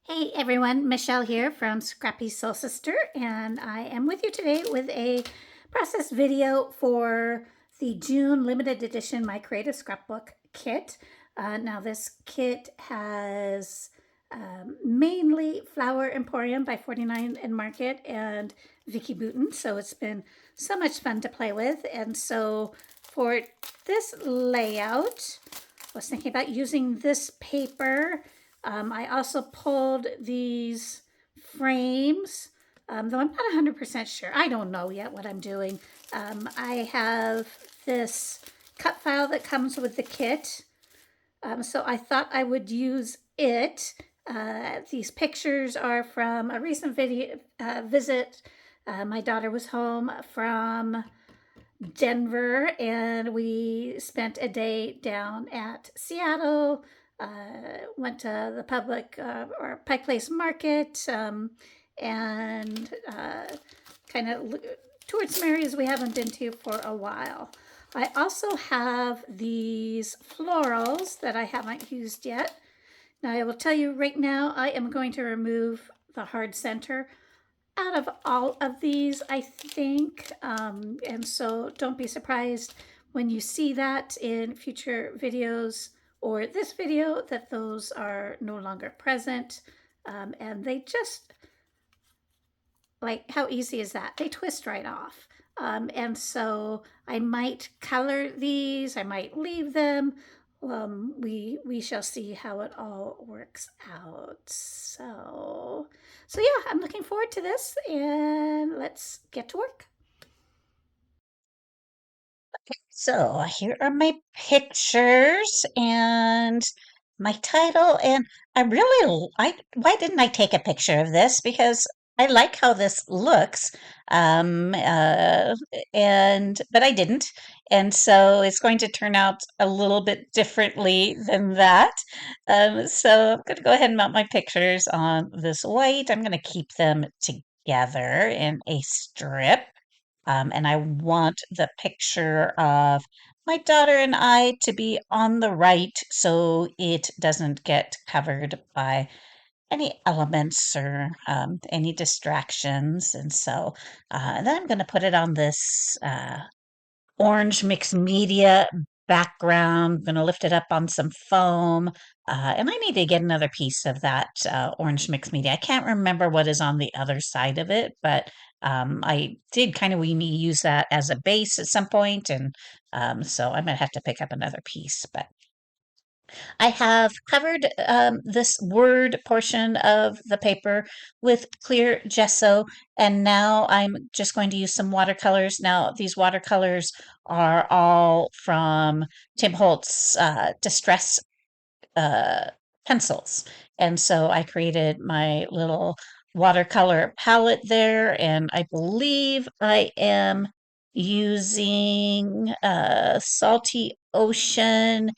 Hey everyone, Michelle here from Scrappy Soul Sister, and I am with you today with a process video for the June limited edition My Creative Scrapbook kit. Now, this kit has mainly Flower Emporium by 49 and Market and Vicky Boutin, so it's been so much fun to play with. And so for this layout, I was thinking about using this paper. I also pulled these frames, though I'm not 100% sure. I don't know yet what I'm doing. I have this cut file that comes with the kit, so I thought I would use it. These pictures are from a recent visit. My daughter was home from Denver, and we spent a day down at Seattle. Went to the public or Pike Place Market, and kind of toured some areas we haven't been to for a while. I also have these florals that I haven't used yet. Now, I will tell you right now, I am going to remove the hard center out of all of these, I think. And so don't be surprised when you see that in future videos or this video that those are no longer present. And they just, like, how easy is that? They twist right off. And so I might color these, I might leave them. We shall see how it all works out. So yeah, I'm looking forward to this, and let's get to work. So here are my pictures and my title. And why didn't I take a picture of this? Because I like how this looks. Um, uh, but I didn't. And so it's going to turn out a little bit differently than that. So I'm going to go ahead and mount my pictures on this white. I'm going to keep them together in a strip. And I want the picture of my daughter and I to be on the right so it doesn't get covered by any elements or any distractions. And so then I'm going to put it on this orange mixed media background. I'm going to lift it up on some foam. And I need to get another piece of that orange mixed media. I can't remember what is on the other side of it, but I did kind of we need to use that as a base at some point, and so I might have to pick up another piece. But I have covered this word portion of the paper with clear gesso, and now I'm just going to use some watercolors. Now, these watercolors are all from Tim Holtz Distress uh, pencils. And so I created my little watercolor palette there, and I believe I am using Salty Ocean,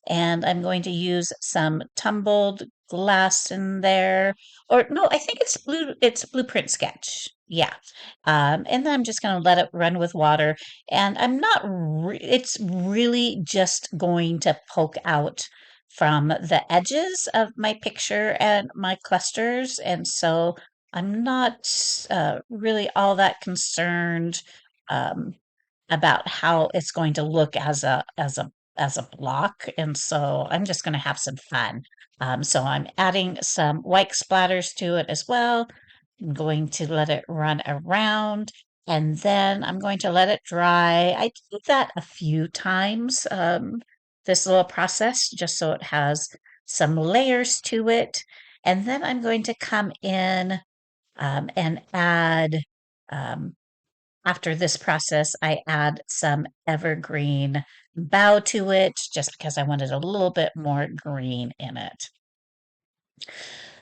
and I'm going to use some tumbled glass in there. Or no, I think it's Blueprint Sketch. Yeah. And then I'm just going to let it run with water. And it's really just going to poke out from the edges of my picture and my clusters. And so I'm not really all that concerned um, about how it's going to look as a block. And so I'm just going to have some fun. So I'm adding some white splatters to it as well. I'm going to let it run around, and then I'm going to let it dry. I do that a few times, this little process, just so it has some layers to it. And then I'm going to come in and add, um, after this process, I add some evergreen bow to it just because I wanted a little bit more green in it.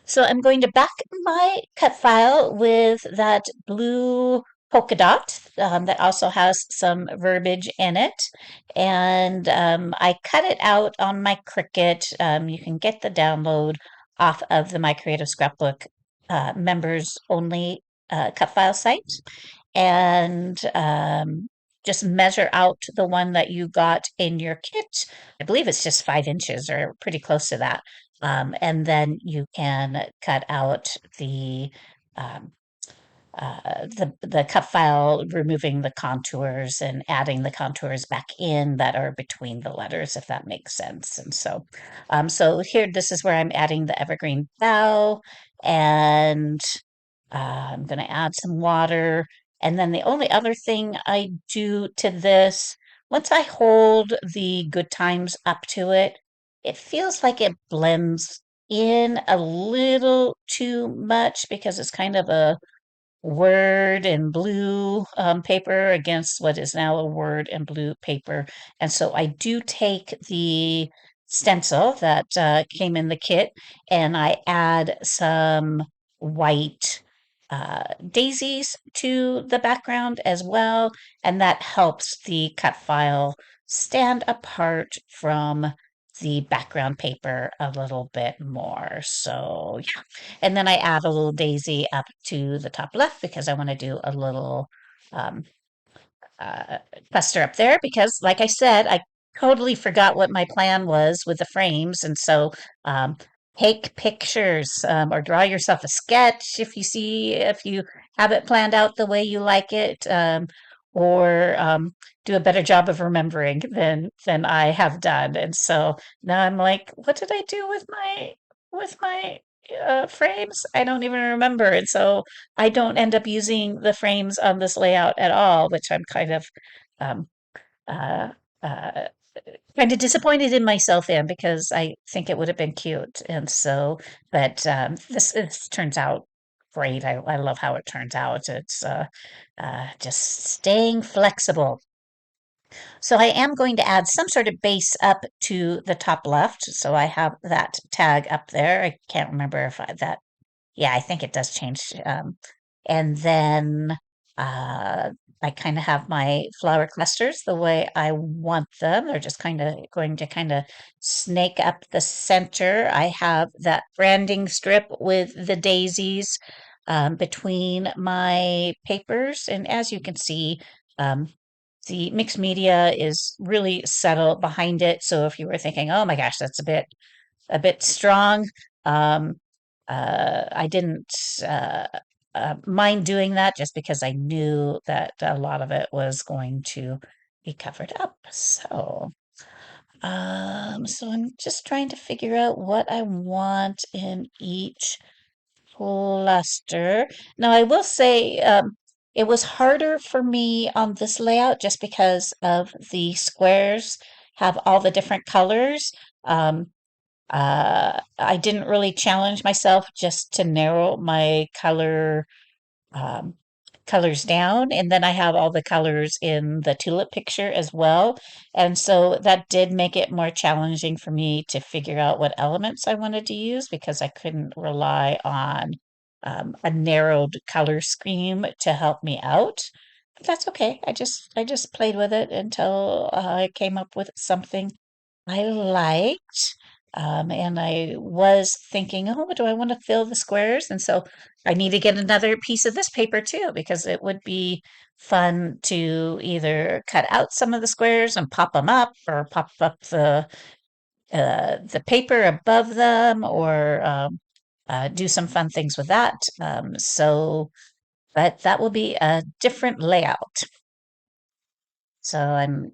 So I'm going to back my cut file with that blue polka dot that also has some verbiage in it. And I cut it out on my Cricut. You can get the download off of the My Creative Scrapbook members only cut file site. And just measure out the one that you got in your kit. I believe it's just 5 inches or pretty close to that. And then you can cut out the um, the cut file, removing the contours and adding the contours back in that are between the letters, if that makes sense. And so here, this is where I'm adding the evergreen bough, and I'm going to add some water. And then the only other thing I do to this, once I hold the good times up to it, it feels like it blends in a little too much because it's kind of a word and blue paper against what is now a word and blue paper. And so I do take the stencil that came in the kit and I add some white daisies to the background as well. And that helps the cut file stand apart from the background paper a little bit more. So yeah, and then I add a little daisy up to the top left because I want to do a little um, uh, cluster up there because, like I said, I totally forgot what my plan was with the frames. And so um, take pictures or draw yourself a sketch if you have it planned out the way you like it. Or do a better job of remembering than I have done. And so now I'm like, what did I do with my frames? I don't even remember. And so I don't end up using the frames on this layout at all, which I'm um, uh, uh, kind of disappointed in myself in because I think it would have been cute. And so, but this turns out great. I love how it turns out. It's just staying flexible. So I am going to add some sort of base up to the top left. So I have that tag up there. I can't remember if that yeah, I think it does change. And then uh, I kind of have my flower clusters the way I want them. They're just kind of going to kind of snake up the center. I have that branding strip with the daisies between my papers. And as you can see, um, the mixed media is really subtle behind it. So if you were thinking, oh my gosh, that's a bit strong. Um, I didn't uh, mind doing that just because I knew that a lot of it was going to be covered up. So I'm just trying to figure out what I want in each cluster. Now, I will say it was harder for me on this layout just because of the squares have all the different colors. Um, I didn't really challenge myself just to narrow my um, colors down, and then I have all the colors in the tulip picture as well. And so that did make it more challenging for me to figure out what elements I wanted to use because I couldn't rely on a narrowed color scheme to help me out. But that's okay. I just played with it until I came up with something I liked. And I was thinking, oh, do I want to fill the squares? And so I need to get another piece of this paper too, because it would be fun to either cut out some of the squares and pop them up or pop up the paper above them or do some fun things with that. But that will be a different layout. So I'm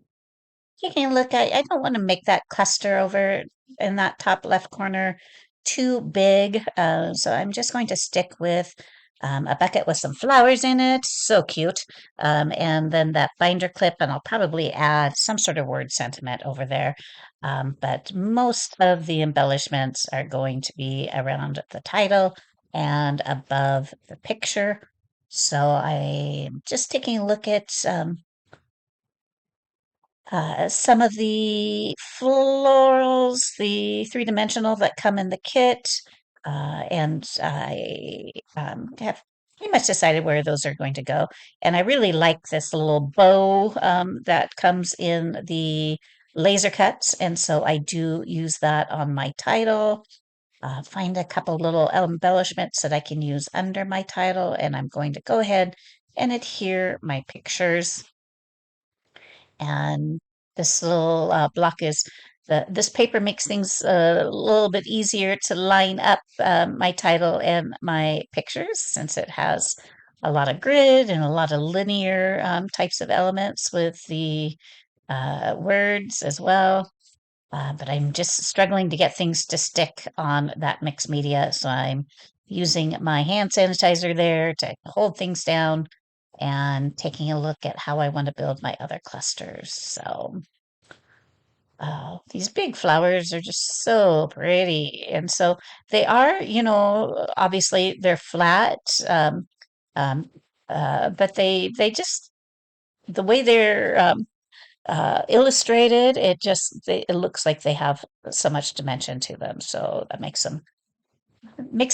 taking a look, I don't want to make that cluster over in that top left corner too big. So I'm just going to stick with a bucket with some flowers in it. So cute. And then that binder clip, and I'll probably add some sort of word sentiment over there. But most of the embellishments are going to be around the title and above the picture. So I'm just taking a look at some of the florals, the three-dimensional that come in the kit, and I have pretty much decided where those are going to go. And I really like this little bow that comes in the laser cuts, and so I do use that on my title. Find a couple little embellishments that I can use under my title, and I'm going to go ahead and adhere my pictures and this little block is this paper makes things a little bit easier to line up my title and my pictures since it has a lot of grid and a lot of linear types of elements with the words as well. But I'm just struggling to get things to stick on that mixed media. So I'm using my hand sanitizer there to hold things down and taking a look at how I want to build my other clusters. So these big flowers are just so pretty. And so they are, obviously they're flat, um, but they just, the way they're illustrated, it looks like they have so much dimension to them. So that makes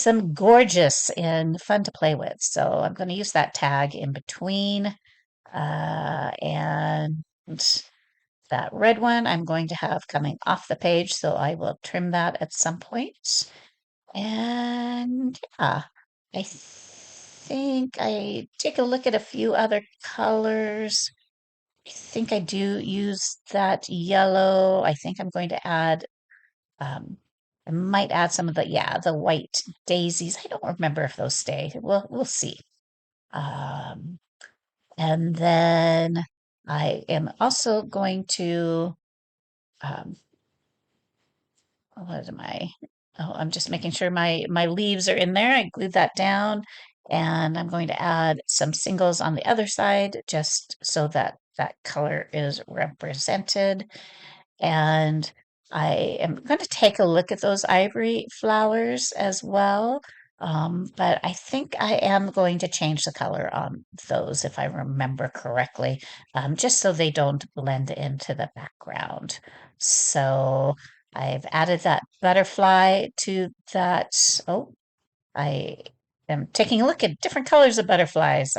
them gorgeous and fun to play with. So I'm going to use that tag in between, and that red one I'm going to have coming off the page, so I will trim that at some point. And yeah, I think I take a look at a few other colors. I think I do use that yellow. I think I'm going to add, um, I might add some of the white daisies. I don't remember if those stay. We'll see. Um, and then I am also going to, um, what am I? Oh, I'm just making sure my leaves are in there. I glued that down, and I'm going to add some singles on the other side just so that that color is represented. And I am going to take a look at those ivory flowers as well. But I think I am going to change the color on those if I remember correctly, just so they don't blend into the background. So I've added that butterfly to that. Oh, I am taking a look at different colors of butterflies.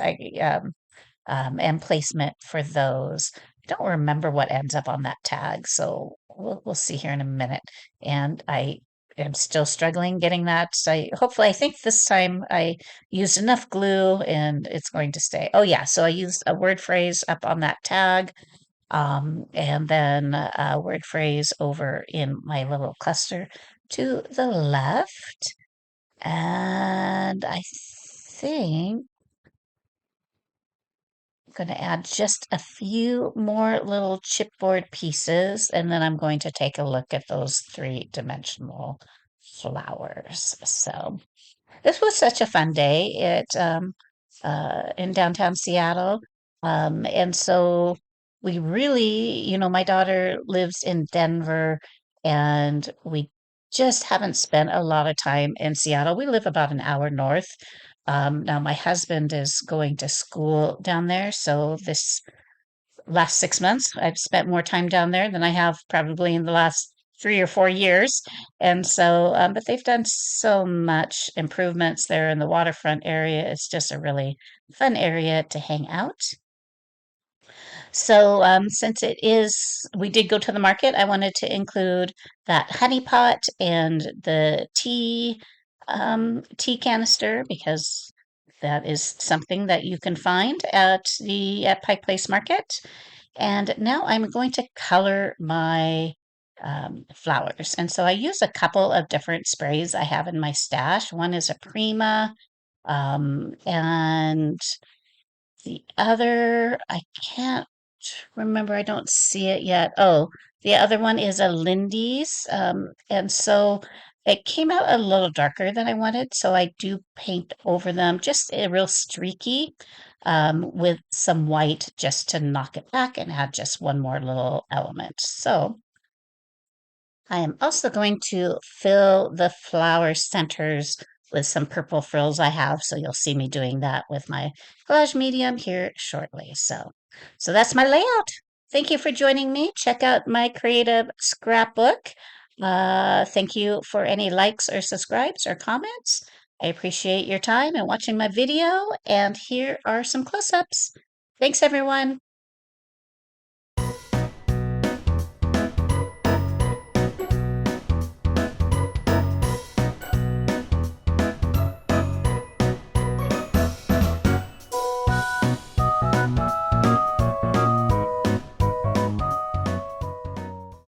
And placement for those. I don't remember what ends up on that tag, so we'll see here in a minute. And I am still struggling getting that. So I think this time I used enough glue and it's going to stay. Oh yeah, so I used a word phrase up on that tag, and then a word phrase over in my little cluster to the left. And I think going to add just a few more little chipboard pieces, and then I'm going to take a look at those three-dimensional flowers. So this was such a fun day in downtown Seattle. And so we really, my daughter lives in Denver, and we just haven't spent a lot of time in Seattle. We live about an hour north. Now my husband is going to school down there, so this last 6 months I've spent more time down there than I have probably in the last 3 or 4 years. And so, but they've done so much improvements there in the waterfront area. It's just a really fun area to hang out. So, since we did go to the market, I wanted to include that honey pot and the tea canister because that is something that you can find at Pike Place Market. And now I'm going to color my flowers. And so I use a couple of different sprays I have in my stash. One is a Prima, and the other, I can't remember. I don't see it yet. Oh, the other one is a Lindy's. And so it came out a little darker than I wanted. So I do paint over them just a real streaky with some white just to knock it back and add just one more little element. So I am also going to fill the flower centers with some purple frills I have, so you'll see me doing that with my collage medium here shortly. So that's my layout. Thank you for joining me. Check out my creative scrapbook. Thank you for any likes or subscribes or comments. I appreciate your time and watching my video, and here are some close-ups. Thanks, everyone.